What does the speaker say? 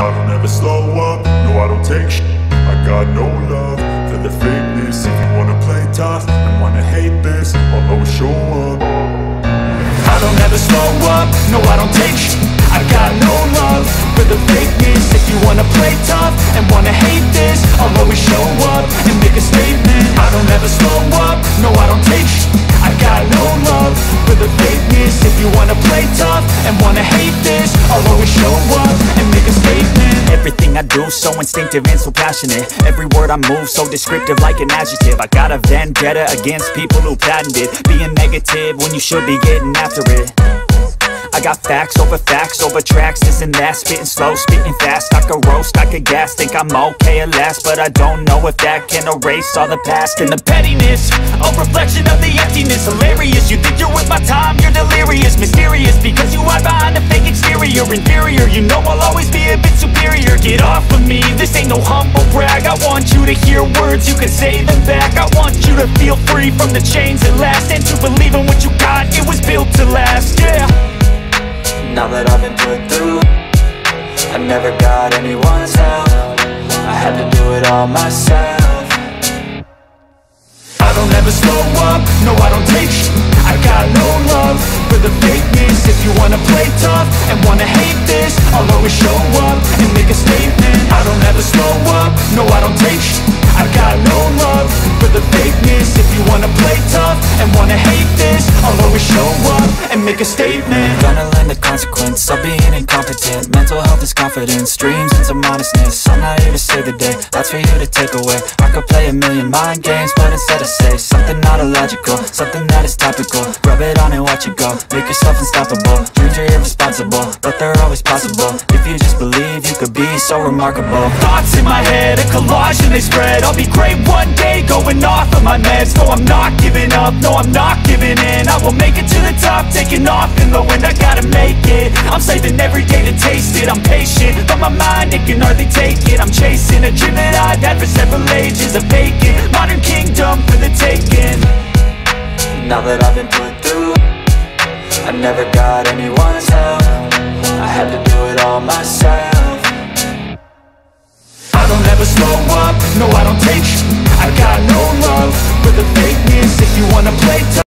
I don't ever slow up, no I don't take shit. I got no love for the fakeness. If you wanna play tough and wanna hate this, I'll always show up. I don't ever slow up, no I don't take shit. I got no love for the fakeness. If you wanna play tough and wanna hate this, I'll always show up and make a statement. I don't ever slow up, no I don't take shit. I got no love for the fakeness. If you wanna play tough and wanna hate this, I'll always show up and make a statement. Everything I do so instinctive and so passionate. Every word I move so descriptive like an adjective. I got a vendetta against people who patented being negative when you should be getting after it. I got facts over tracks, this and that. Spitting slow, spitting fast. I could roast, I could gas. Think I'm okay at last, but I don't know if that can erase all the past. And the pettiness, a reflection of the emptiness. Hilarious, you think you're worth my time, you're delirious. Mysterious, because you hide behind a fake exterior. Inferior, you know I'll always be a bit superior. Get off of me, this ain't no humble brag. I want you to hear words, you can say them back. I want you to feel free from the chains that last, and to believe in what you got, it was built to last, yeah. Now that I've been put through, I never got anyone's help. I had to do it all myself. I don't ever slow up, no I don't take shit. I got no love for the fakeness. If you wanna play tough and wanna hate this, I'll always show up and make a statement. I don't ever slow up, no I don't take shit. I got no love for the fakeness. If you wanna play tough and wanna hate this, I'll always show up and make a statement. Gonna learn the consequence of being incompetent. Mental health is confidence, dreams and some honestness. I'm not here to save the day, that's for you to take away. I could play a million mind games, but instead I say something not illogical, something that is topical. Rub it on and watch it go, make yourself unstoppable. Dreams are irresponsible, but they're always possible. If you just believe, you could be so remarkable. Thoughts in my head, a collage and they spread. I'll be great one day, going off of my meds. No, I'm not giving up, no, I'm not giving in. I will make it to the top, taking off in the wind. I gotta make it, I'm saving every day to taste it. I'm patient, but my mind, it can hardly take it. I'm chasing a dream that I've had for several ages. A vacant, modern kingdom for the taking. Now that I've been put through, I never got anyone's help. I had to do it all myself. I don't ever slow up, no I don't take shit. I got no love for the fakeness. If you wanna play tough